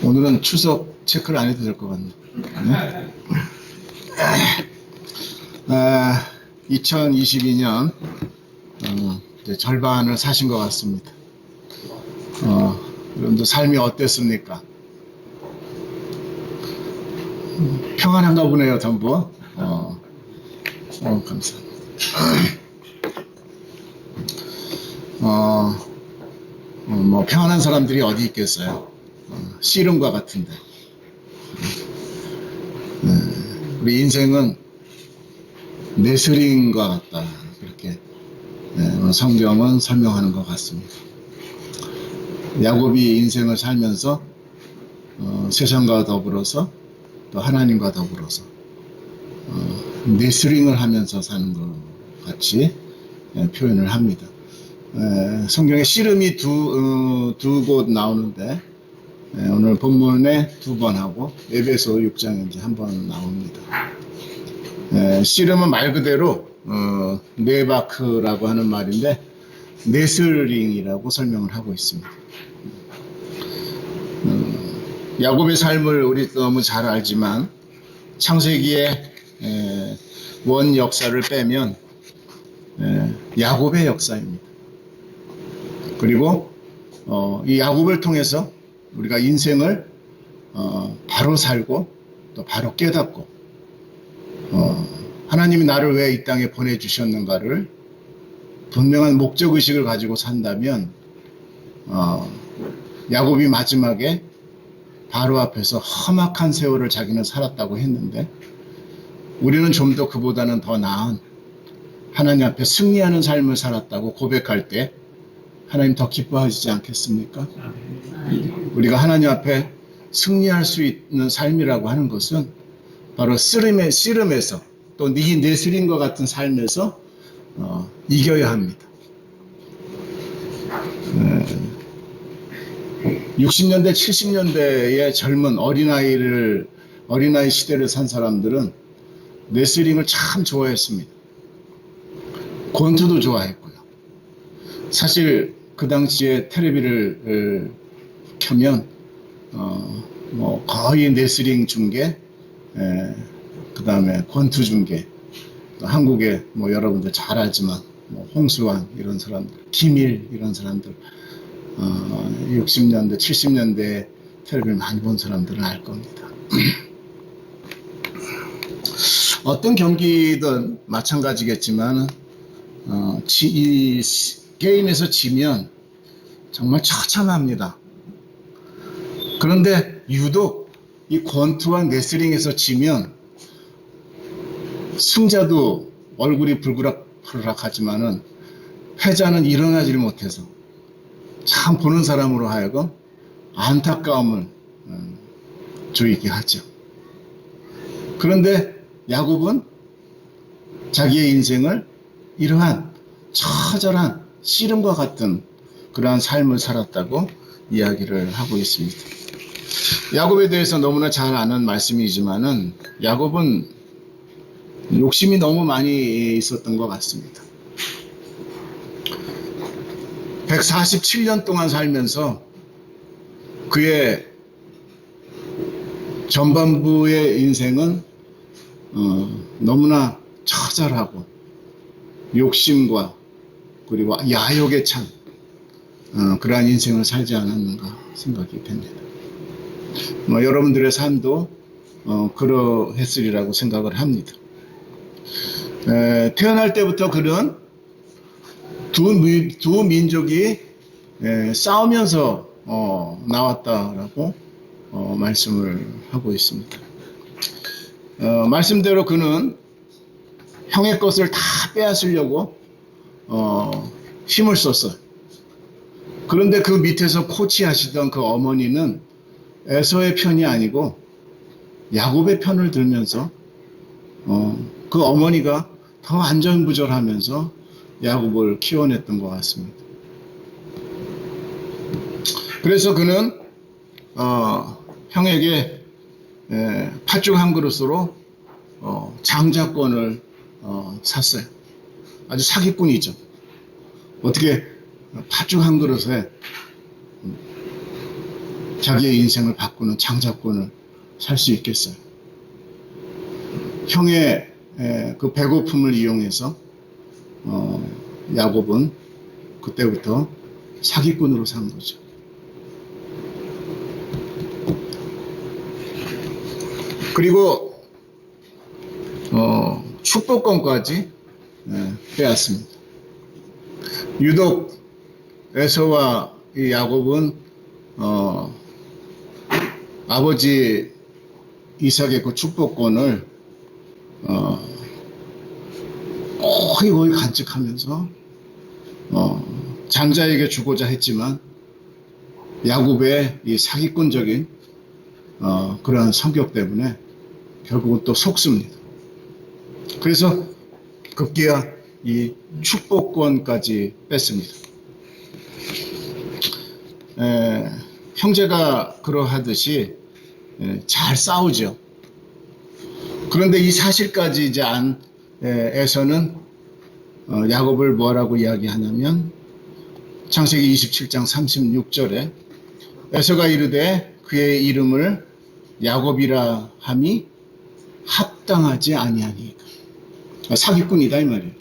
오늘은 추석 체크를 안 해도 될 것 같네. 2022년 이제 절반을 사신 것 같습니다. 여러분들 삶이 어땠습니까? 평안한가 보네요, 전부. 감사합니다. 뭐 평안한 사람들이 어디 있겠어요? 씨름과 같은데. 우리 인생은 레슬링과 같다. 그렇게 성경은 설명하는 것 같습니다. 야곱이 인생을 살면서 세상과 더불어서 또 하나님과 더불어서 레슬링을 하면서 사는 것 같이 표현을 합니다. 성경에 씨름이 두 곳 나오는데 오늘 본문에 2번 하고 에베소 6장에 이제 1번 나옵니다. 씨름은 말 그대로 네바크라고 하는 말인데 네슬링이라고 설명을 하고 있습니다. 야곱의 삶을 우리 너무 잘 알지만 창세기의 원 역사를 빼면 야곱의 역사입니다. 그리고 이 야곱을 통해서 우리가 인생을 바로 살고 또 바로 깨닫고 하나님이 나를 왜 이 땅에 보내주셨는가를 분명한 목적의식을 가지고 산다면 야곱이 마지막에 바로 앞에서 험악한 세월을 자기는 살았다고 했는데 우리는 좀 더 그보다는 더 나은 하나님 앞에 승리하는 삶을 살았다고 고백할 때 하나님 더 기뻐하시지 않겠습니까? 우리가 하나님 앞에 승리할 수 있는 삶이라고 하는 것은 바로 씨름에서 또 네슬링과 같은 삶에서 이겨야 합니다. 60년대 70년대의 젊은 어린아이 시대를 산 사람들은 레슬링을 참 좋아했습니다. 권투도 좋아했고요. 사실 그 당시에 텔레비를 켜면 뭐 거의 레슬링 중계, 그 다음에 권투 중계, 또 한국에 뭐 여러분들 잘 알지만 뭐 홍수환 이런 사람들, 김일 이런 사람들 60년대 70년대 텔레비를 많이 본 사람들은 알 겁니다. 어떤 경기든 마찬가지겠지만 이 게임에서 지면 정말 처참합니다. 그런데 유독 이 권투와 레슬링에서 지면 승자도 얼굴이 불그락불그락 하지만은 패자는 일어나지를 못해서 참 보는 사람으로 하여금 안타까움을 조이게 하죠. 그런데 야곱은 자기의 인생을 이러한 처절한 씨름과 같은 그러한 삶을 살았다고 이야기를 하고 있습니다. 야곱에 대해서 너무나 잘 아는 말씀이지만은 야곱은 욕심이 너무 많이 있었던 것 같습니다. 147년 동안 살면서 그의 전반부의 인생은 너무나 처절하고 욕심과 그리고 야욕에 찬 그러한 인생을 살지 않았는가 생각이 됩니다. 여러분들의 삶도 그러했으리라고 생각을 합니다. 태어날 때부터 그는 두 민족이 싸우면서 나왔다라고 말씀을 하고 있습니다. 말씀대로 그는 형의 것을 다 빼앗으려고 힘을 썼어요. 그런데 그 밑에서 코치하시던 그 어머니는 에서의 편이 아니고 야곱의 편을 들면서 그 어머니가 더 안절부절하면서 야곱을 키워냈던 것 같습니다. 그래서 그는 형에게 팥죽 한 그릇으로 장자권을 샀어요. 아주 사기꾼이죠. 어떻게 팥죽 한 그릇에 자기의 인생을 바꾸는 장자권을 살 수 있겠어요? 형의 그 배고픔을 이용해서 야곱은 그때부터 사기꾼으로 산 거죠. 그리고 축복권까지 빼앗습니다. 유독 에서와 이 야곱은 아버지 이삭의 그 축복권을 거의 간직하면서 장자에게 주고자 했지만 야곱의 이 사기꾼적인 그러한 성격 때문에 결국은 또 속습니다. 그래서 급기야 이 축복권까지 뺐습니다. 형제가 그러하듯이 잘 싸우죠. 그런데 이 사실까지 이제 안 에서는 야곱을 뭐라고 이야기하냐면 창세기 27장 36절에 에서가 이르되 그의 이름을 야곱이라 함이 합당하지 아니하니까. 사기꾼이다 이 말이에요.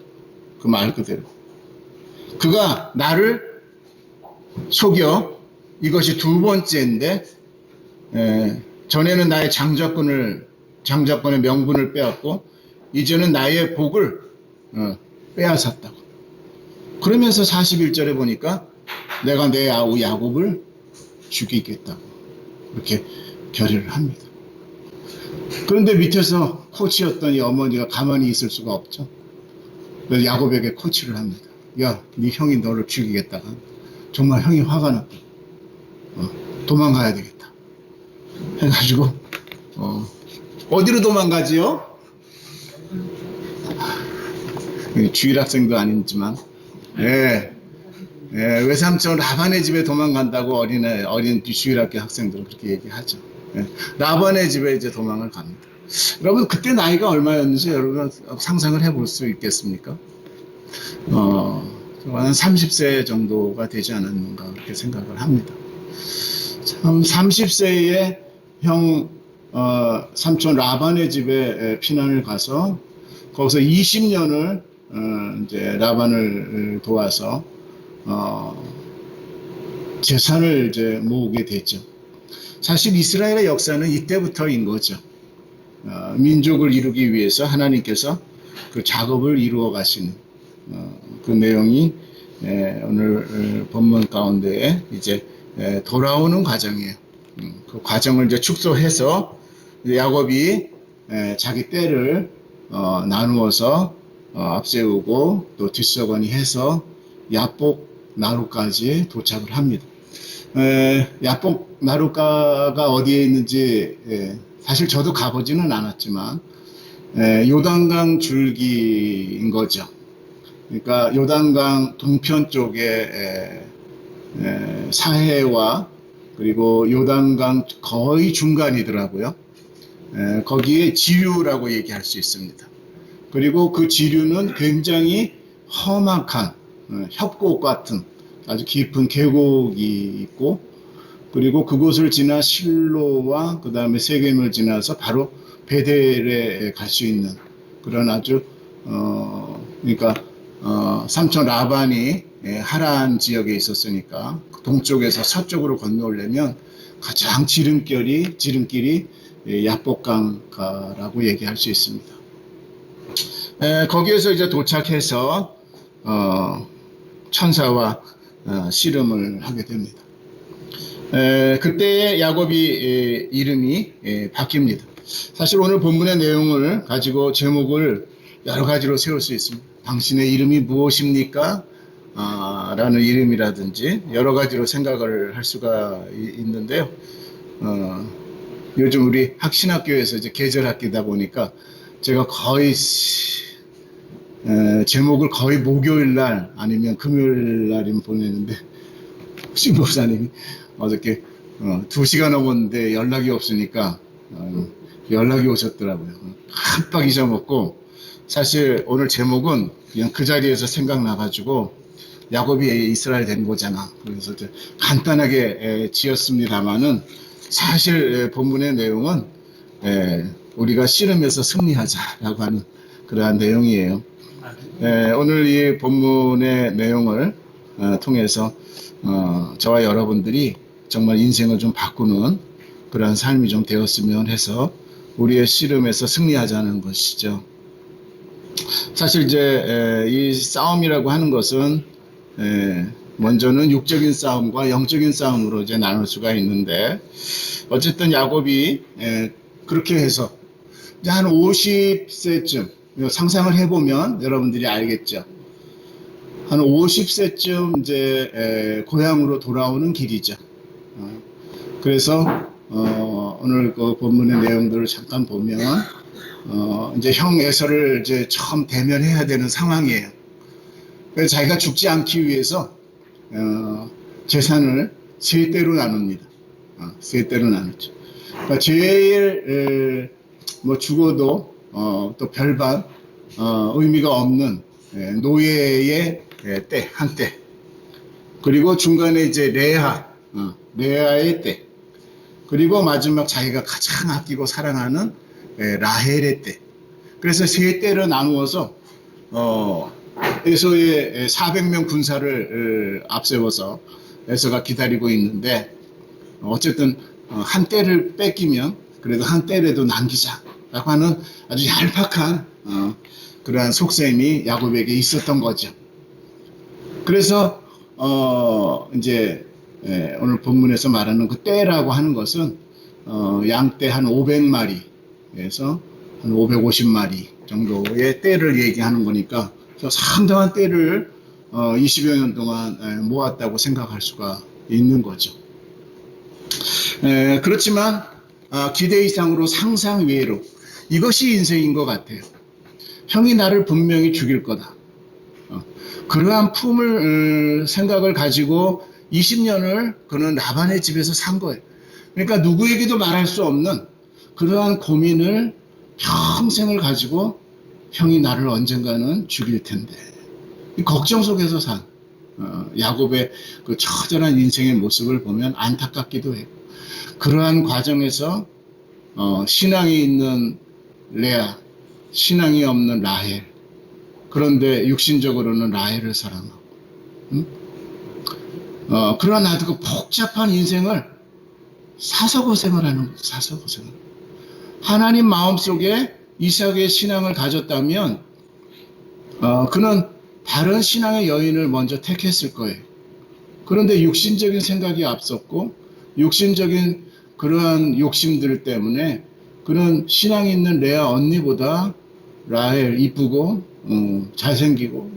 그 말 그대로. 그가 나를 속여 이것이 두 번째인데 전에는 나의 장자권의 명분을 빼앗고 이제는 나의 복을 빼앗았다고. 그러면서 41절에 보니까 내가 내 아우 야곱을 죽이겠다고 이렇게 결의를 합니다. 그런데 밑에서 코치였던 이 어머니가 가만히 있을 수가 없죠. 그래서 야곱에게 코치를 합니다. 야, 네 형이 너를 죽이겠다가 정말 형이 화가 났다. 도망가야 되겠다. 해가지고 어디로 도망가지요? 주일학생도 아니지만 외삼촌 라반의 집에 도망간다고 어린 주일학교 학생들은 그렇게 얘기하죠. 라반의 집에 이제 도망을 갑니다. 여러분 그때 나이가 얼마였는지 여러분 상상을 해볼 수 있겠습니까? 한 30세 정도가 되지 않았는가 그렇게 생각을 합니다. 참 30세에 형 삼촌 라반의 집에 피난을 가서 거기서 20년을 이제 라반을 도와서 재산을 이제 모으게 됐죠. 사실 이스라엘의 역사는 이때부터인 거죠. 민족을 이루기 위해서 하나님께서 그 작업을 이루어 가시는 그 내용이 오늘 본문 가운데에 이제 돌아오는 과정이에요. 그 과정을 이제 축소해서 야곱이 자기 떼를 나누어서 앞세우고 또 뒷서거니 해서 야복 나루까지 도착을 합니다. 야복 나루가가 어디에 있는지 사실 저도 가보지는 않았지만 요단강 줄기인 거죠. 그러니까 요단강 동편 쪽에 사해와 그리고 요단강 거의 중간이더라고요. 거기에 지류라고 얘기할 수 있습니다. 그리고 그 지류는 굉장히 험악한 협곡 같은 아주 깊은 계곡이 있고 그리고 그곳을 지나 실로와 그 다음에 세겜을 지나서 바로 베델에 갈 수 있는 그런 아주 그러니까 삼촌 라반이 하란 지역에 있었으니까 동쪽에서 서쪽으로 건너오려면 가장 지름길이 야복강가라고 얘기할 수 있습니다. 거기에서 이제 도착해서 천사와 씨름을 하게 됩니다. 그때 야곱이 이름이 바뀝니다. 사실 오늘 본문의 내용을 가지고 제목을 여러 가지로 세울 수 있습니다. 당신의 이름이 무엇입니까? 라는 이름이라든지 여러 가지로 생각을 할 수가 있는데요. 요즘 우리 학신학교에서 이제 계절학기다 보니까 제가 거의 제목을 거의 목요일날 아니면 금요일날이면 보내는데 신목사님이 어저께 2시가 넘었는데 연락이 없으니까 연락이 오셨더라고요. 깜빡 잊어먹고 사실 오늘 제목은 그냥 그 자리에서 생각나가지고 야곱이 이스라엘 된 거잖아. 그래서 간단하게 지었습니다만은 사실 본문의 내용은 우리가 씨름에서 승리하자라고 하는 그러한 내용이에요. 오늘 이 본문의 내용을 통해서 저와 여러분들이 정말 인생을 좀 바꾸는 그러한 삶이 좀 되었으면 해서 우리의 씨름에서 승리하자는 것이죠. 사실 이제 이 싸움이라고 하는 것은 먼저는 육적인 싸움과 영적인 싸움으로 이제 나눌 수가 있는데, 어쨌든 야곱이 그렇게 해서 이제 한 50세쯤 상상을 해보면 여러분들이 알겠죠. 한 50세쯤 이제 고향으로 돌아오는 길이죠. 그래서 오늘 그 본문의 내용들을 잠깐 보면 이제 형 에서를 이제 처음 대면해야 되는 상황이에요. 그래서 자기가 죽지 않기 위해서 재산을 세 대로 나눕니다. 세 대로 나누죠. 그러니까 제일 뭐 죽어도 또 별반 의미가 없는 노예의 때, 한 때. 그리고 중간에 이제 레아의 때. 그리고 마지막 자기가 가장 아끼고 사랑하는 라헬의 때. 그래서 세 때로 나누어서 에서의 400명 군사를 앞세워서 에서가 기다리고 있는데, 어쨌든 한 때를 뺏기면 그래도 한 때라도 남기자라고 하는 아주 얄팍한 그러한 속셈이 야곱에게 있었던 거죠. 그래서 이제 오늘 본문에서 말하는 그 떼라고 하는 것은 양떼 한 500마리에서 한 550마리 정도의 떼를 얘기하는 거니까 상당한 떼를 20여 년 동안 모았다고 생각할 수가 있는 거죠. 그렇지만 기대 이상으로 상상 외로 이것이 인생인 것 같아요. 형이 나를 분명히 죽일 거다. 그러한 생각을 가지고 20년을 그는 라반의 집에서 산 거예요. 그러니까 누구에게도 말할 수 없는 그러한 고민을 평생을 가지고 형이 나를 언젠가는 죽일 텐데, 이 걱정 속에서 산 야곱의 그 처절한 인생의 모습을 보면 안타깝기도 해요. 그러한 과정에서 신앙이 있는 레아, 신앙이 없는 라헬, 그런데 육신적으로는 라헬을 사랑하고, 그러나 아주 그 복잡한 인생을 사서고생을 하는 거예요. 사서고생을. 하나님 마음속에 이삭의 신앙을 가졌다면 그는 다른 신앙의 여인을 먼저 택했을 거예요. 그런데 육신적인 생각이 앞섰고 육신적인 그러한 욕심들 때문에 그는 신앙 있는 레아 언니보다 라헬 이쁘고 잘생기고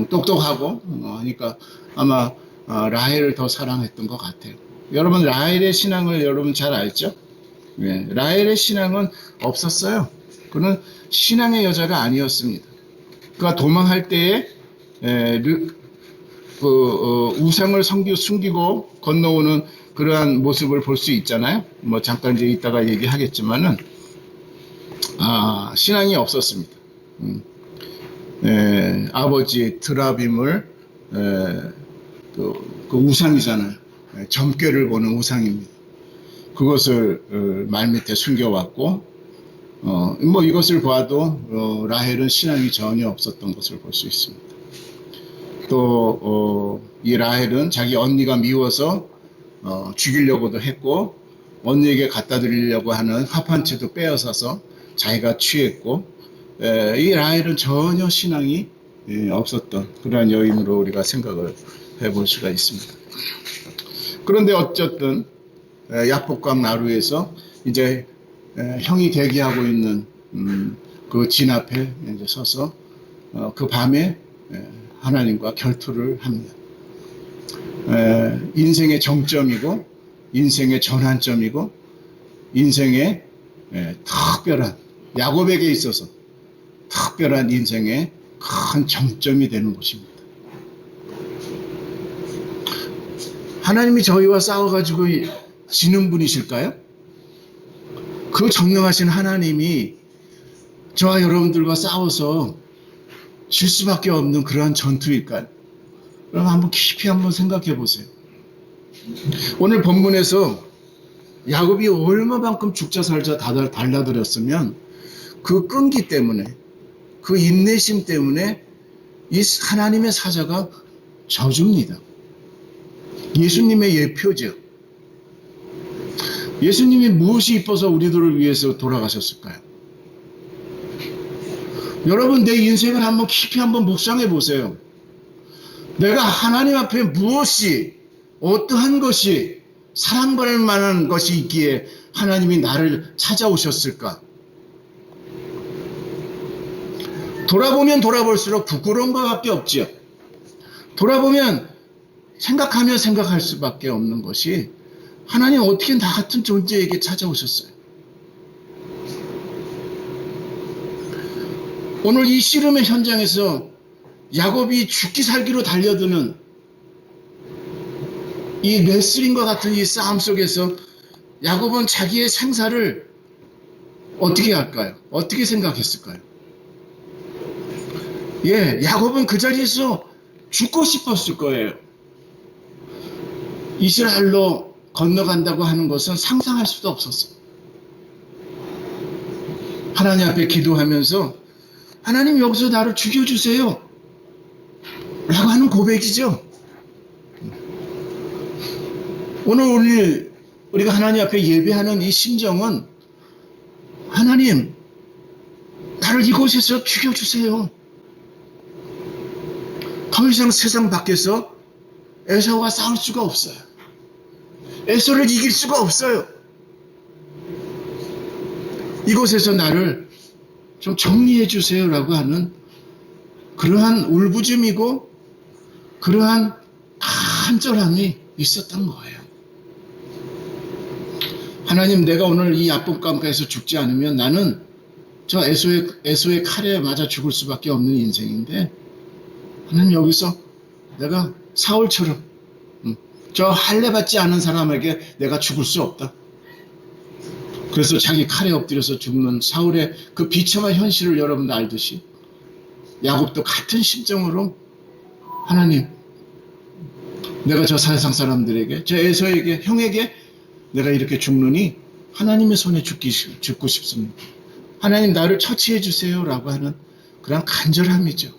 똑똑하고 하니까 아마 라헬을 더 사랑했던 것 같아요. 여러분, 라헬의 신앙을 여러분 잘 알죠? 네, 라헬의 신앙은 없었어요. 그는 신앙의 여자가 아니었습니다. 그가 도망할 때에 우상을 숨기고 건너오는 그러한 모습을 볼 수 있잖아요. 뭐 잠깐 이제 이따가 얘기하겠지만은 신앙이 없었습니다. 아버지 드라빔을 그 우상이잖아요. 점괘를 보는 우상입니다. 그것을 말밑에 숨겨왔고, 뭐 이것을 봐도 라헬은 신앙이 전혀 없었던 것을 볼 수 있습니다. 또 이 라헬은 자기 언니가 미워서 죽이려고도 했고, 언니에게 갖다 드리려고 하는 합 한 채도 빼앗아서 자기가 취했고, 이 라헬은 전혀 신앙이 없었던 그러한 여인으로 우리가 생각을 해볼 수가 있습니다. 그런데 어쨌든 야복강 나루에서 이제 형이 대기하고 있는 그 진 앞에 이제 서서 그 밤에 하나님과 결투를 합니다. 인생의 정점이고 인생의 전환점이고 인생의 특별한, 야곱에게 있어서 특별한 인생의 큰 정점이 되는 곳입니다. 하나님이 저희와 싸워가지고 지는 분이실까요? 그 정령하신 하나님이 저와 여러분들과 싸워서 질 수밖에 없는 그러한 전투일까요? 그럼 한번 깊이 한번 생각해 보세요. 오늘 본문에서 야곱이 얼마만큼 죽자 살자 달라들었으면 그 끈기 때문에, 그 인내심 때문에 이 하나님의 사자가 져줍니다. 예수님의 예표죠. 예수님이 무엇이 이뻐서 우리들을 위해서 돌아가셨을까요? 여러분, 내 인생을 한번 깊이 한번 묵상해 보세요. 내가 하나님 앞에 무엇이, 어떠한 것이 사랑받을 만한 것이 있기에 하나님이 나를 찾아오셨을까? 돌아보면 돌아볼수록 부끄러운 것밖에 없지요. 돌아보면 생각하며 생각할 수밖에 없는 것이 하나님 어떻게 나 같은 존재에게 찾아오셨어요? 오늘 이 씨름의 현장에서 야곱이 죽기 살기로 달려드는 이 레슬링과 같은 이 싸움 속에서 야곱은 자기의 생사를 어떻게 할까요? 어떻게 생각했을까요? 야곱은 그 자리에서 죽고 싶었을 거예요. 이스라엘로 건너간다고 하는 것은 상상할 수도 없었어요. 하나님 앞에 기도하면서 하나님 여기서 나를 죽여주세요 라고 하는 고백이죠. 오늘 우리가 하나님 앞에 예배하는 이 심정은 하나님 나를 이곳에서 죽여주세요. 더 이상 세상 밖에서 에사우와 싸울 수가 없어요. 에사우를 이길 수가 없어요. 이곳에서 나를 좀 정리해 주세요 라고 하는 그러한 울부짖음이고 그러한 간절함이 있었던 거예요. 하나님, 내가 오늘 이 아픔 가운데서 죽지 않으면 나는 저 에서의 칼에 맞아 죽을 수밖에 없는 인생인데 하나님, 여기서 내가 사울처럼 저 할례 받지 않은 사람에게 내가 죽을 수 없다. 그래서 자기 칼에 엎드려서 죽는 사울의 그 비참한 현실을 여러분도 알듯이 야곱도 같은 심정으로 하나님, 내가 저 세상 사람들에게, 저 에서에게, 형에게 내가 이렇게 죽느니 하나님의 손에 죽고 싶습니다. 하나님, 나를 처치해 주세요 라고 하는 그런 간절함이죠.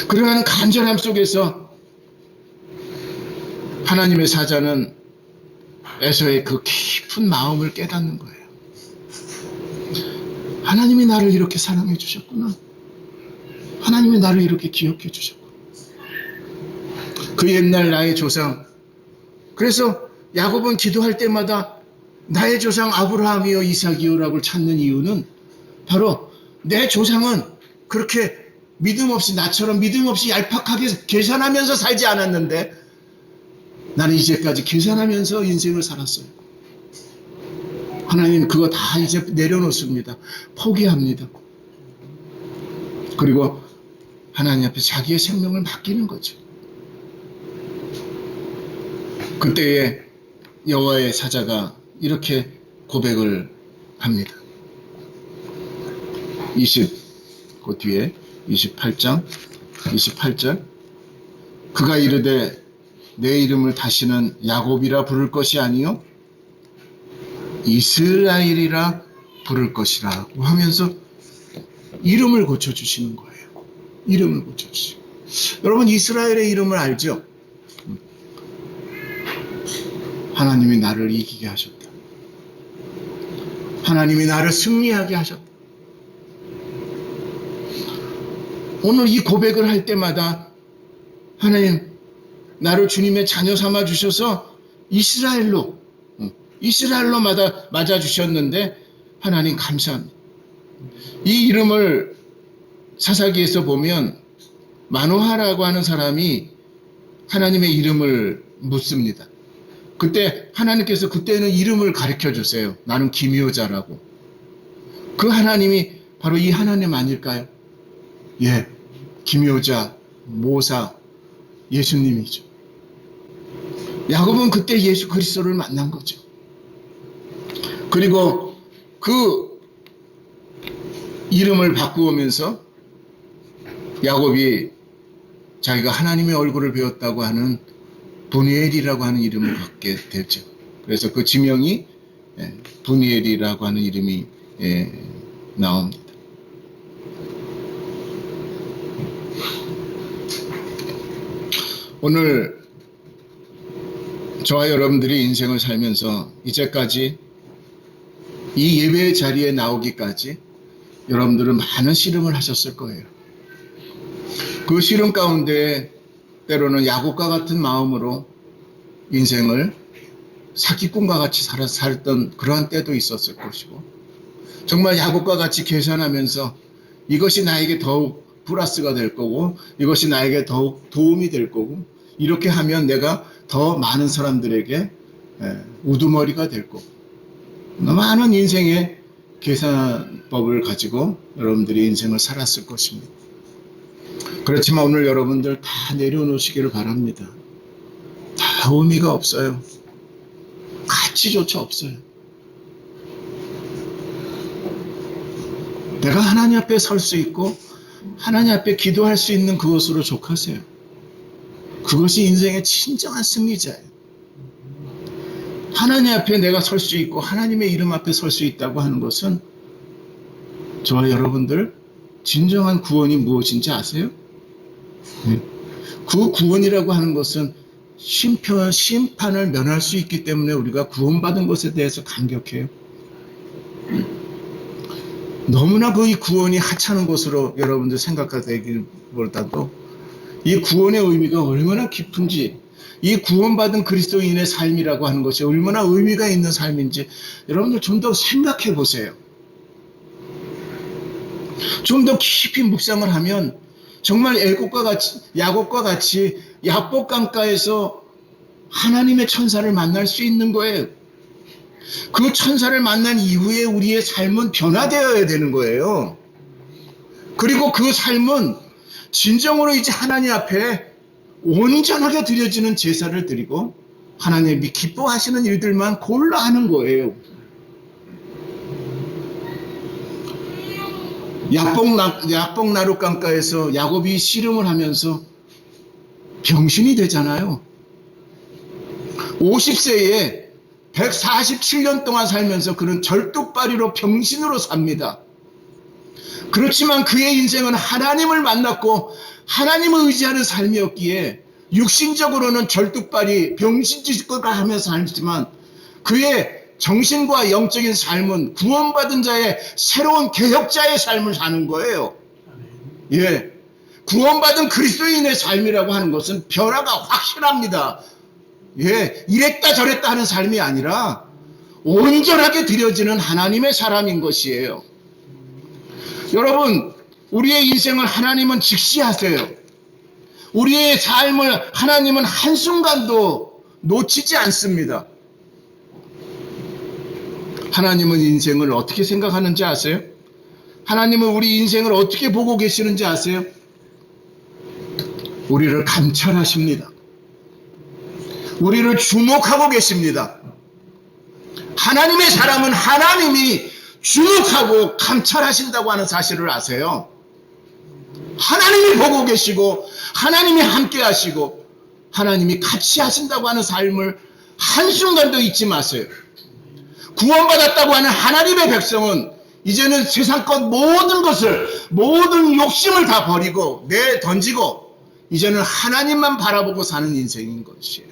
그러한 간절함 속에서 하나님의 사자는 에서의 그 깊은 마음을 깨닫는 거예요. 하나님이 나를 이렇게 사랑해 주셨구나. 하나님이 나를 이렇게 기억해 주셨구나. 그 옛날 나의 조상, 그래서 야곱은 기도할 때마다 나의 조상 아브라함이요 이삭이요라고 찾는 이유는 바로 내 조상은 그렇게 믿음 없이, 나처럼 믿음 없이 얄팍하게 계산하면서 살지 않았는데 나는 이제까지 계산하면서 인생을 살았어요. 하나님, 그거 다 이제 내려놓습니다. 포기합니다. 그리고 하나님 앞에 자기의 생명을 맡기는 거죠. 그때에 여호와의 사자가 이렇게 고백을 합니다. 그 뒤에 28절 그가 이르되 내 이름을 다시는 야곱이라 부를 것이 아니요 이스라엘이라 부를 것이라고 하면서 이름을 고쳐주시는 거예요. 이름을 고쳐주시고, 여러분 이스라엘의 이름을 알죠? 하나님이 나를 이기게 하셨다. 하나님이 나를 승리하게 하셨다. 오늘 이 고백을 할 때마다 하나님, 나를 주님의 자녀 삼아 주셔서 이스라엘로 맞아 주셨는데 하나님 감사합니다. 이 이름을 사사기에서 보면 마노하라고 하는 사람이 하나님의 이름을 묻습니다. 그때 하나님께서 그때는 이름을 가르쳐 주세요. 나는 기묘자라고. 그 하나님이 바로 이 하나님 아닐까요? 기묘자, 모사, 예수님이죠. 야곱은 그때 예수 그리스도를 만난 거죠. 그리고 그 이름을 바꾸면서 야곱이 자기가 하나님의 얼굴을 배웠다고 하는 브니엘이라고 하는 이름을 갖게 되죠. 그래서 그 지명이 브니엘이라고 하는 이름이 나옵니다. 오늘 저와 여러분들이 인생을 살면서 이제까지 이 예배 자리에 나오기까지 여러분들은 많은 씨름을 하셨을 거예요. 그 씨름 가운데 때로는 야곱과 같은 마음으로 인생을 사기꾼과 같이 살았던 그러한 때도 있었을 것이고, 정말 야곱과 같이 계산하면서 이것이 나에게 더욱 플러스가 될 거고, 이것이 나에게 더욱 도움이 될 거고, 이렇게 하면 내가 더 많은 사람들에게 우두머리가 될 거고, 많은 인생의 계산법을 가지고 여러분들이 인생을 살았을 것입니다. 그렇지만 오늘 여러분들 다 내려놓으시기를 바랍니다. 다 의미가 없어요. 가치조차 없어요. 내가 하나님 앞에 설 수 있고 하나님 앞에 기도할 수 있는 그것으로 족하세요. 그것이 인생의 진정한 승리자예요. 하나님 앞에 내가 설 수 있고 하나님의 이름 앞에 설 수 있다고 하는 것은 저와 여러분들 진정한 구원이 무엇인지 아세요? 그 구원이라고 하는 것은 심판을 면할 수 있기 때문에 우리가 구원받은 것에 대해서 감격해요. 너무나 그 구원이 하찮은 것으로 여러분들 생각하기보다도 이 구원의 의미가 얼마나 깊은지, 이 구원받은 그리스도인의 삶이라고 하는 것이 얼마나 의미가 있는 삶인지 여러분들 좀 더 생각해 보세요. 좀 더 깊이 묵상을 하면 정말 야곱과 같이 야복 강가에서 하나님의 천사를 만날 수 있는 거예요. 그 천사를 만난 이후에 우리의 삶은 변화되어야 되는 거예요. 그리고 그 삶은 진정으로 이제 하나님 앞에 온전하게 드려지는 제사를 드리고 하나님이 기뻐하시는 일들만 골라 하는 거예요. 야복 나룻강가에서 야곱이 씨름을 하면서 병신이 되잖아요. 50세에 147년 동안 살면서 그는 절뚝발이로 병신으로 삽니다. 그렇지만 그의 인생은 하나님을 만났고 하나님을 의지하는 삶이었기에 육신적으로는 절뚝발이 병신짓거리를 하면서 살지만 그의 정신과 영적인 삶은 구원받은 자의 새로운 개혁자의 삶을 사는 거예요. 예, 구원받은 그리스도인의 삶이라고 하는 것은 변화가 확실합니다. 예, 이랬다 저랬다 하는 삶이 아니라 온전하게 드려지는 하나님의 사람인 것이에요. 여러분, 우리의 인생을 하나님은 직시하세요. 우리의 삶을 하나님은 한순간도 놓치지 않습니다. 하나님은 인생을 어떻게 생각하는지 아세요? 하나님은 우리 인생을 어떻게 보고 계시는지 아세요? 우리를 감찰하십니다. 우리를 주목하고 계십니다. 하나님의 사람은 하나님이 주목하고 감찰하신다고 하는 사실을 아세요? 하나님이 보고 계시고 하나님이 함께 하시고 하나님이 같이 하신다고 하는 삶을 한순간도 잊지 마세요. 구원받았다고 하는 하나님의 백성은 이제는 세상껏 모든 욕심을 다 버리고 내던지고 이제는 하나님만 바라보고 사는 인생인 것이에요.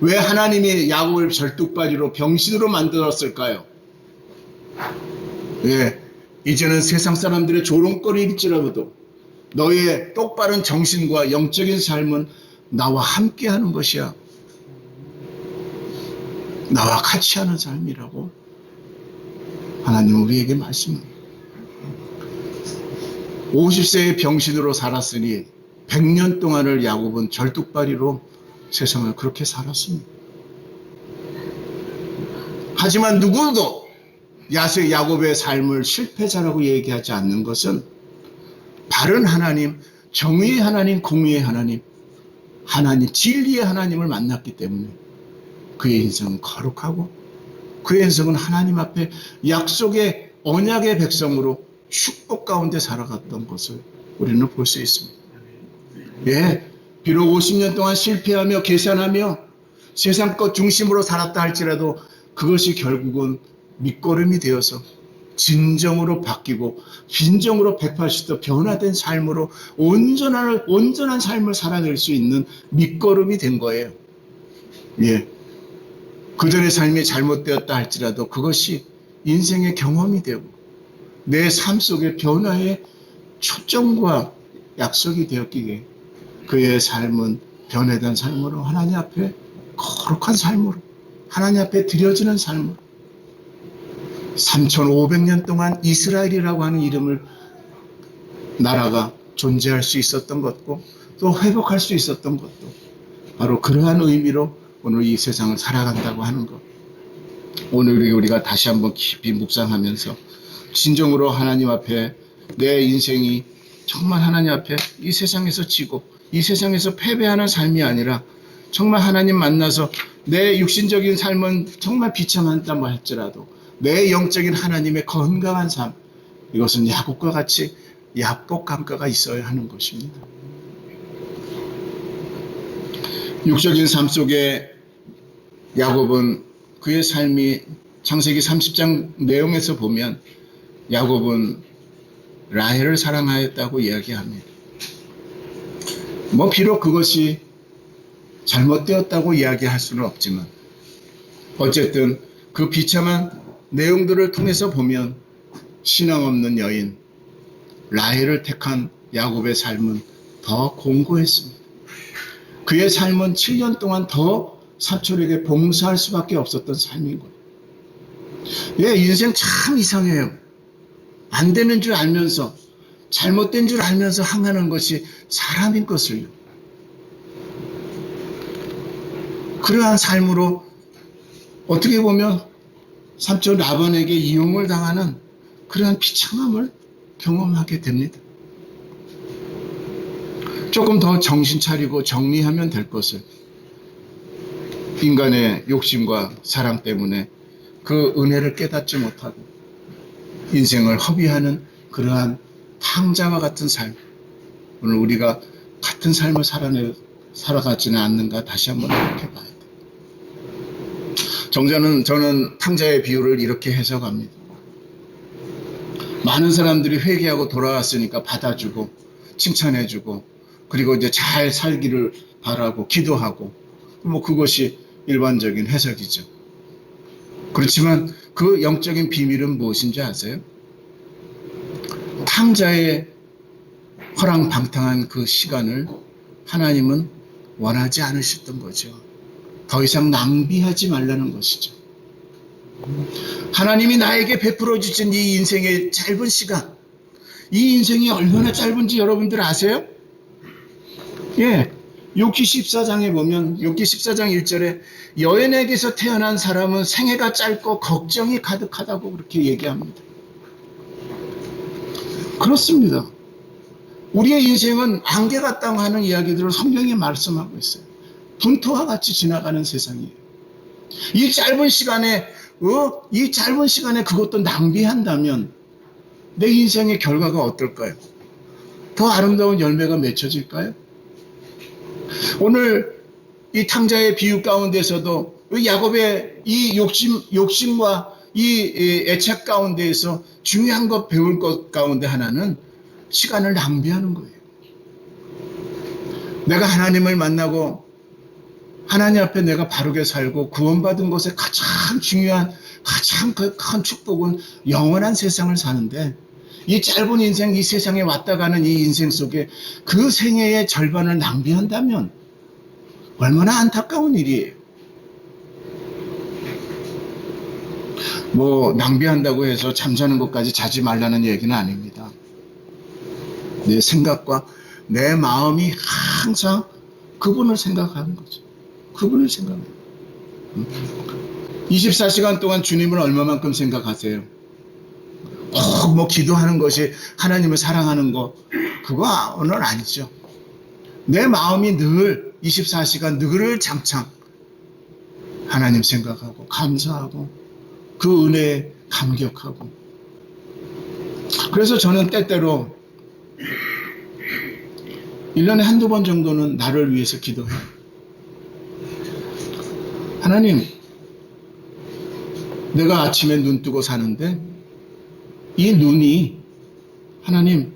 왜 하나님이 야곱을 절뚝발이로 병신으로 만들었을까요? 예, 이제는 세상 사람들의 조롱거리일지라도 너의 똑바른 정신과 영적인 삶은 나와 함께 하는 것이야. 나와 같이 하는 삶이라고 하나님은 우리에게 말씀합니다. 50세의 병신으로 살았으니 100년 동안을 야곱은 절뚝발이로 세상을 그렇게 살았습니다. 하지만 누구도 야곱의 삶을 실패자라고 얘기하지 않는 것은 바른 하나님, 정의의 하나님, 공의의 하나님, 진리의 하나님을 만났기 때문에 그의 인생은 거룩하고 그의 인생은 하나님 앞에 약속의 언약의 백성으로 축복 가운데 살아갔던 것을 우리는 볼 수 있습니다. 예, 비록 50년 동안 실패하며 계산하며 세상 것 중심으로 살았다 할지라도 그것이 결국은 밑거름이 되어서 진정으로 바뀌고 진정으로 180도 변화된 삶으로 온전한 삶을 살아낼 수 있는 밑거름이 된 거예요. 예, 그전의 삶이 잘못되었다 할지라도 그것이 인생의 경험이 되고 내 삶 속의 변화의 초점과 약속이 되었기에 그의 삶은 변화된 삶으로 하나님 앞에 거룩한 삶으로 하나님 앞에 드려지는 삶으로 3500년 동안 이스라엘이라고 하는 이름을 나라가 존재할 수 있었던 것고 또 회복할 수 있었던 것도 바로 그러한 의미로 오늘 이 세상을 살아간다고 하는 것. 오늘 우리가 다시 한번 깊이 묵상하면서 진정으로 하나님 앞에 내 인생이 정말 하나님 앞에 이 세상에서 지고 이 세상에서 패배하는 삶이 아니라 정말 하나님 만나서 내 육신적인 삶은 정말 비참하다 할지라도 내 영적인 하나님의 건강한 삶, 이것은 야곱과 같이 약복감가가 있어야 하는 것입니다. 육적인 삶 속에 야곱은 그의 삶이 창세기 30장 내용에서 보면 야곱은 라헬을 사랑하였다고 이야기합니다. 비록 그것이 잘못되었다고 이야기할 수는 없지만 어쨌든 그 비참한 내용들을 통해서 보면 신앙 없는 여인 라헬을 택한 야곱의 삶은 더 공고했습니다. 그의 삶은 7년 동안 더 사촌에게 봉사할 수밖에 없었던 삶인 거예요. 예, 인생 참 이상해요. 안 되는 줄 알면서 잘못된 줄 알면서 항하는 것이 사람인 것을요. 그러한 삶으로 어떻게 보면 삼촌 라반에게 이용을 당하는 그러한 비참함을 경험하게 됩니다. 조금 더 정신 차리고 정리하면 될 것을 인간의 욕심과 사랑 때문에 그 은혜를 깨닫지 못하고 인생을 허비하는 그러한 탕자와 같은 삶, 오늘 우리가 같은 삶을 살아가지는 않는가 다시 한번 생각해 봐야 돼요. 저는 탕자의 비유를 이렇게 해석합니다. 많은 사람들이 회개하고 돌아왔으니까 받아주고 칭찬해주고 그리고 이제 잘 살기를 바라고 기도하고 그것이 일반적인 해석이죠. 그렇지만 그 영적인 비밀은 무엇인지 아세요? 탕자의 허랑방탕한 그 시간을 하나님은 원하지 않으셨던 거죠. 더 이상 낭비하지 말라는 것이죠. 하나님이 나에게 베풀어 주신 이 인생의 짧은 시간, 이 인생이 얼마나 짧은지 여러분들 아세요? 예, 욥기 14장에 보면 욥기 14장 1절에 여인에게서 태어난 사람은 생애가 짧고 걱정이 가득하다고 그렇게 얘기합니다. 그렇습니다. 우리의 인생은 안개가 땅 하는 이야기들을 성경에 말씀하고 있어요. 분토와 같이 지나가는 세상이에요. 이 짧은 시간에 그것도 낭비한다면 내 인생의 결과가 어떨까요? 더 아름다운 열매가 맺혀질까요? 오늘 이 탕자의 비유 가운데서도 야곱의 이 욕심과 이 애착 가운데에서 중요한 것 배울 것 가운데 하나는 시간을 낭비하는 거예요. 내가 하나님을 만나고 하나님 앞에 내가 바르게 살고 구원받은 것에 가장 중요한 가장 큰 축복은 영원한 세상을 사는데 이 짧은 인생, 이 세상에 왔다 가는 이 인생 속에 그 생애의 절반을 낭비한다면 얼마나 안타까운 일이에요. 낭비한다고 해서 잠자는 것까지 자지 말라는 얘기는 아닙니다. 내 생각과 내 마음이 항상 그분을 생각하는 거죠. 그분을 생각해요. 24시간 동안 주님을 얼마만큼 생각하세요? 기도하는 것이 하나님을 사랑하는 거, 그거는 아니죠. 내 마음이 늘 24시간 늘 장창 하나님 생각하고 감사하고 그 은혜에 감격하고 그래서 저는 때때로 1년에 한두 번 정도는 나를 위해서 기도해요. 하나님, 내가 아침에 눈 뜨고 사는데 이 눈이 하나님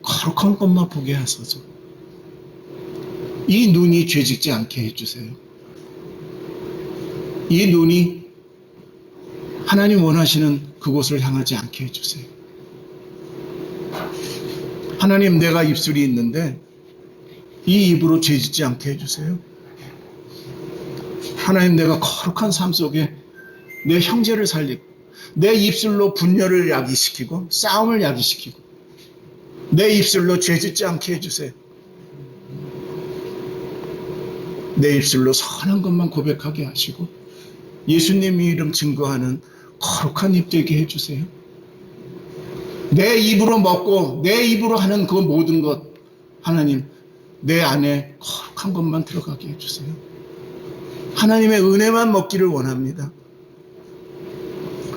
거룩한 것만 보게 하소서. 이 눈이 죄짓지 않게 해주세요. 이 눈이 하나님 원하시는 그곳을 향하지 않게 해주세요. 하나님, 내가 입술이 있는데 이 입으로 죄짓지 않게 해주세요. 하나님, 내가 거룩한 삶 속에 내 형제를 살리고 내 입술로 분열을 야기시키고 싸움을 야기시키고 내 입술로 죄짓지 않게 해주세요. 내 입술로 선한 것만 고백하게 하시고 예수님 이름 증거하는 거룩한 입 되게 해주세요. 내 입으로 먹고 내 입으로 하는 그 모든 것 하나님 내 안에 거룩한 것만 들어가게 해주세요. 하나님의 은혜만 먹기를 원합니다.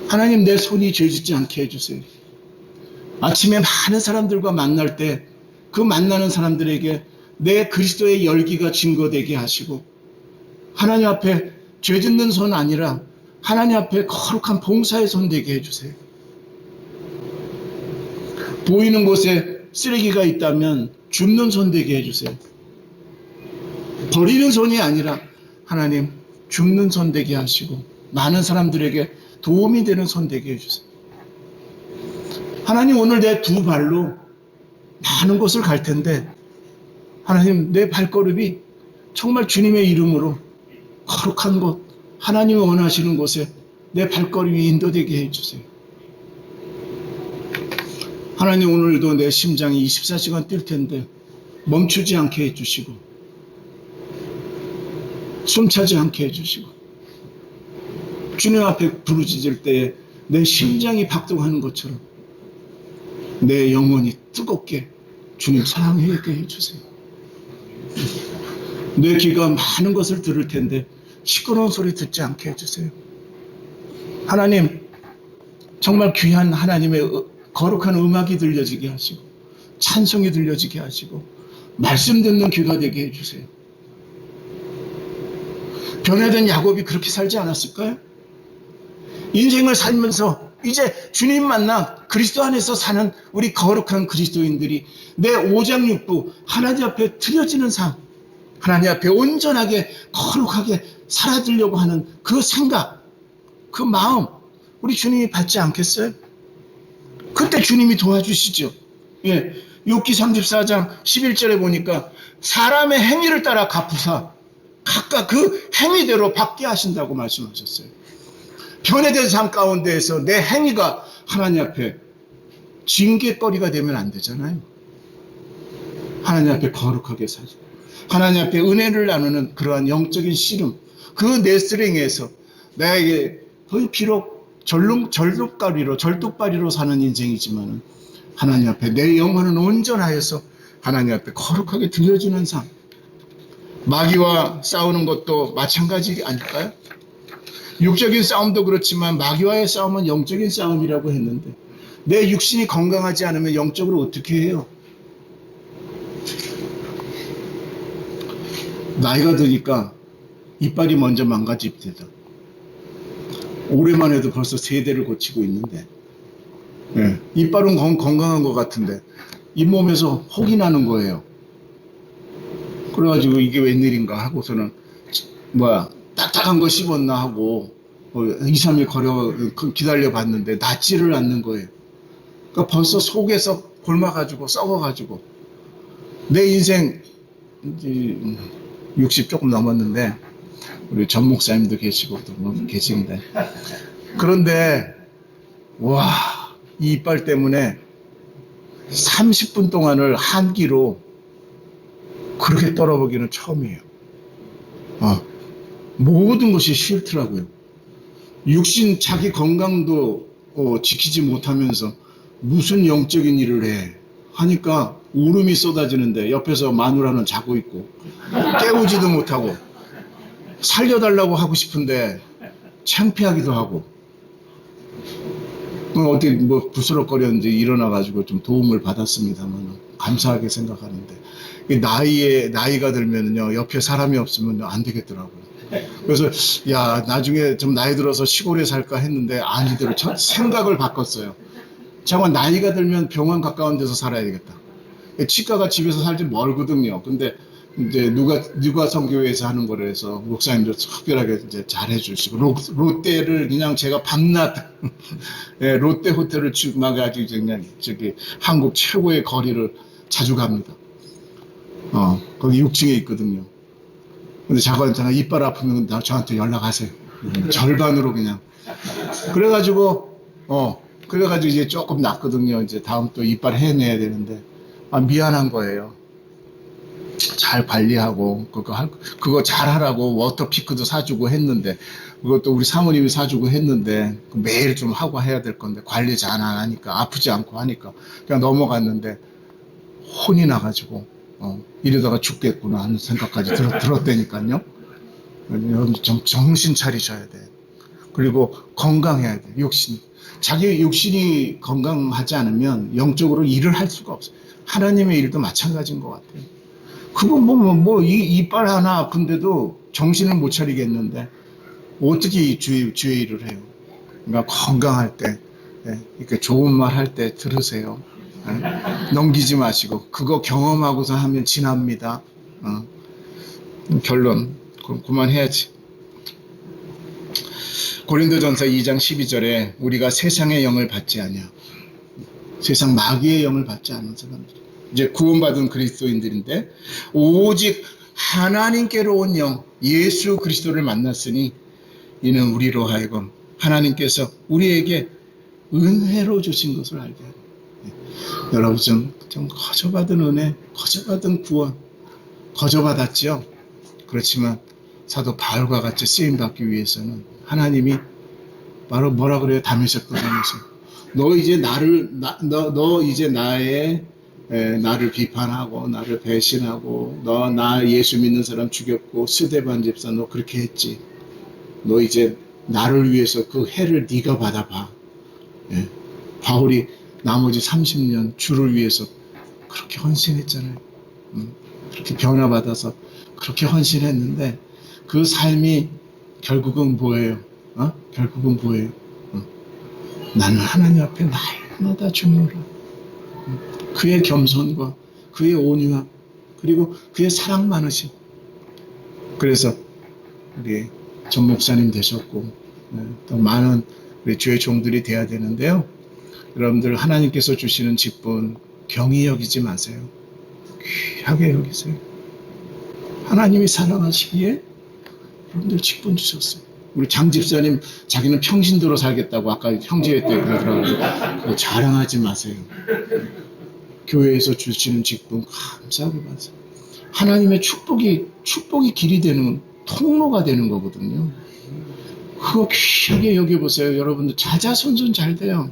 하나님, 내 손이 죄짓지 않게 해주세요. 아침에 많은 사람들과 만날 때 그 만나는 사람들에게 내 그리스도의 열기가 증거되게 하시고 하나님 앞에 죄짓는 손 아니라 하나님 앞에 거룩한 봉사의 손 되게 해주세요. 보이는 곳에 쓰레기가 있다면 줍는 손 되게 해주세요. 버리는 손이 아니라 하나님 줍는 손 되게 하시고 많은 사람들에게 도움이 되는 손 되게 해주세요. 하나님, 오늘 내 두 발로 많은 곳을 갈 텐데 하나님, 내 발걸음이 정말 주님의 이름으로 거룩한 곳, 하나님이 원하시는 곳에 내 발걸음이 인도되게 해주세요. 하나님, 오늘도 내 심장이 24시간 뛸 텐데 멈추지 않게 해주시고 숨차지 않게 해주시고 주님 앞에 부르짖을 때에 내 심장이 박동하는 것처럼 내 영혼이 뜨겁게 주님 사랑하게 해주세요. 내 귀가 많은 것을 들을 텐데 시끄러운 소리 듣지 않게 해주세요. 하나님, 정말 귀한 하나님의 거룩한 음악이 들려지게 하시고 찬송이 들려지게 하시고 말씀 듣는 귀가 되게 해주세요. 변화된 야곱이 그렇게 살지 않았을까요? 인생을 살면서 이제 주님 만나 그리스도 안에서 사는 우리 거룩한 그리스도인들이 내 오장육부 하나님 앞에 드려지는 삶, 하나님 앞에 온전하게 거룩하게 살아들려고 하는 그 생각, 그 마음 우리 주님이 받지 않겠어요? 그때 주님이 도와주시죠. 예, 욥기 34장 11절에 보니까 사람의 행위를 따라 갚으사 각각 그 행위대로 받게 하신다고 말씀하셨어요. 변화된 삶 가운데에서 내 행위가 하나님 앞에 징계거리가 되면 안 되잖아요. 하나님 앞에 거룩하게 살죠. 하나님 앞에 은혜를 나누는 그러한 영적인 씨름, 그 네스링에서 나에게 비록 절뚝발이로 사는 인생이지만 하나님 앞에 내 영혼은 온전하여서 하나님 앞에 거룩하게 드려지는 삶. 마귀와 싸우는 것도 마찬가지 아닐까요? 육적인 싸움도 그렇지만 마귀와의 싸움은 영적인 싸움이라고 했는데 내 육신이 건강하지 않으면 영적으로 어떻게 해요? 나이가 드니까 이빨이 먼저 망가집니다. 올해만 해도 벌써 3대를 고치고 있는데 이빨은 건강한 것 같은데 잇몸에서 혹이 나는 거예요. 그래가지고 이게 웬일인가 하고서는 딱딱한 거 씹었나 하고 2, 3일 기다려 봤는데 낫지를 않는 거예요. 그러니까 벌써 속에서 굶어가지고 썩어가지고 내 인생 60 조금 넘었는데 우리 전 목사님도 계시고 또 계신데 그런데 이 이빨 때문에 30분 동안을 한기로 그렇게 떨어보기는 처음이에요. 모든 것이 싫더라고요. 육신 자기 건강도 지키지 못하면서 무슨 영적인 일을 해 하니까 울음이 쏟아지는데 옆에서 마누라는 자고 있고 깨우지도 못하고 살려달라고 하고 싶은데 창피하기도 하고 어떻게 뭐 부스럭거렸는지 일어나가지고 좀 도움을 받았습니다만 감사하게 생각하는데 나이가 들면요 옆에 사람이 없으면 안 되겠더라고요. 그래서 야 나중에 좀 나이 들어서 시골에 살까 했는데 아니더라고요. 생각을 바꿨어요. 정말 나이가 들면 병원 가까운 데서 살아야 되겠다. 치과가 집에서 살지 멀거든요. 근데 이제 누가 성교회에서 하는 거라 해서 목사님도 특별하게 이제 잘 해주시고 롯데를 그냥 제가 밤낮 예, 롯데 호텔을 막아가지고 그냥 저기 한국 최고의 거리를 자주 갑니다. 거기 6층에 있거든요. 근데 잠깐 이빨 아프면 저한테 연락하세요. 절반으로 그냥. 그래가지고 이제 조금 낫거든요. 이제 다음 또 이빨 해내야 되는데 미안한 거예요. 잘 관리하고 그거 잘 하라고 워터피크도 사주고 했는데 그것도 우리 사모님이 사주고 했는데 매일 좀 하고 해야 될 건데 관리 잘 안 하니까 아프지 않고 하니까 그냥 넘어갔는데 혼이 나가지고 이러다가 죽겠구나 하는 생각까지 들었다니까요. 여러분 정신 차리셔야 돼. 그리고 건강해야 돼. 자기 육신이 건강하지 않으면 영적으로 일을 할 수가 없어요. 하나님의 일도 마찬가지인 것 같아요. 그거 이빨 하나 아픈데도 정신을 못 차리겠는데 어떻게 주의 일을 해요? 그러니까 건강할 때 이렇게 좋은 말 할 때 들으세요. 넘기지 마시고 그거 경험하고서 하면 지납니다. 결론 그만해야지. 고린도전서 2장 12절에 우리가 세상의 영을 받지 아니하 세상 마귀의 영을 받지 않은 사람들 이제 구원받은 그리스도인들인데 오직 하나님께로 온 영 예수 그리스도를 만났으니 이는 우리로 하여금 하나님께서 우리에게 은혜로 주신 것을 알게 하라. 여러분 좀 거저받은 은혜, 거저받은 구원, 거저받았죠. 그렇지만 사도 바울과 같이 쓰임받기 위해서는 하나님이 바로 뭐라 그래요? 다메섹도 가면서 너 이제 너 이제 나를 비판하고 나를 배신하고 나 예수 믿는 사람 죽였고 스데반 집사 너 그렇게 했지. 너 이제 나를 위해서 그 해를 네가 받아봐. 바울이 나머지 30년 주를 위해서 그렇게 헌신했잖아요. 그렇게 변화받아서 그렇게 헌신했는데 그 삶이 결국은 뭐예요? 결국은 뭐예요? 나는 하나님 앞에 날마다 주물러 그의 겸손과 그의 온유함 그리고 그의 사랑 많으심. 그래서 우리 전 목사님 되셨고 또 많은 우리 주의 종들이 돼야 되는데요. 여러분들 하나님께서 주시는 직분 경히 여기지 마세요. 귀하게 여기세요. 하나님이 사랑하시기에 여러분들 직분 주셨어요. 우리 장 집사님 자기는 평신도로 살겠다고 아까 형제회 때 그러더라고요. 그거 자랑하지 마세요. 교회에서 주시는 직분 감사하게 받으세요. 하나님의 축복이 길이 되는 통로가 되는 거거든요. 그거 귀하게 여겨보세요. 여러분들 자자손손 잘 돼요.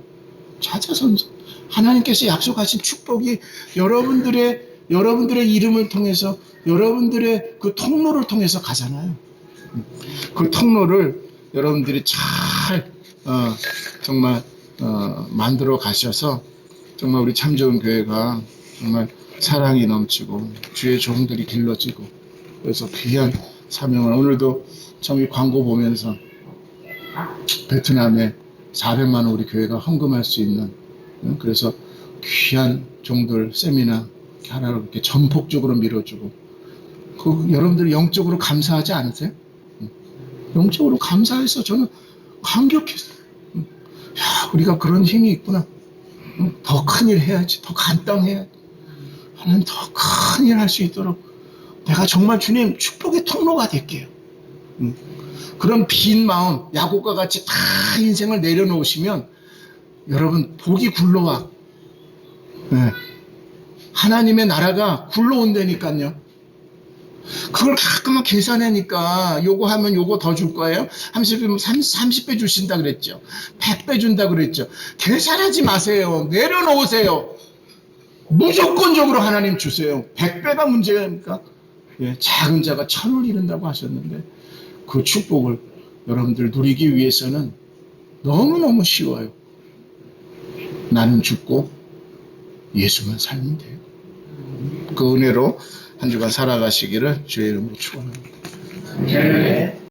자자손손. 하나님께서 약속하신 축복이 여러분들의 이름을 통해서 여러분들의 그 통로를 통해서 가잖아요. 그 통로를 여러분들이 잘 정말 만들어 가셔서 정말 우리 참 좋은 교회가 정말 사랑이 넘치고 주의 종들이 길러지고 그래서 귀한 사명을 오늘도 참 이 광고 보면서 베트남에 400만 원 우리 교회가 헌금할 수 있는 그래서 귀한 종들 세미나 하나로 이렇게 전폭적으로 밀어주고 여러분들 영적으로 감사하지 않으세요? 영적으로 감사해서 저는 감격했어요. 야, 우리가 그런 힘이 있구나. 더 큰 일 해야지. 더 간당해야지. 하나님 더 큰 일 할 수 있도록 내가 정말 주님 축복의 통로가 될게요. 그런 빈 마음, 야곱과 같이 다 인생을 내려놓으시면 여러분 복이 굴러와. 네. 하나님의 나라가 굴러온다니까요. 그걸 가끔만 계산하니까 요거 하면 요거 더 줄 거예요. 30배 주신다 그랬죠. 100배 준다 그랬죠. 계산하지 마세요. 내려놓으세요. 무조건적으로 하나님 주세요. 100배가 문제입니까? 예, 작은 자가 천을 이룬다고 하셨는데 그 축복을 여러분들 누리기 위해서는 너무너무 쉬워요. 나는 죽고 예수만 살면 돼요. 그 은혜로 한 주간 살아가시기를 주의 이름으로 축원합니다.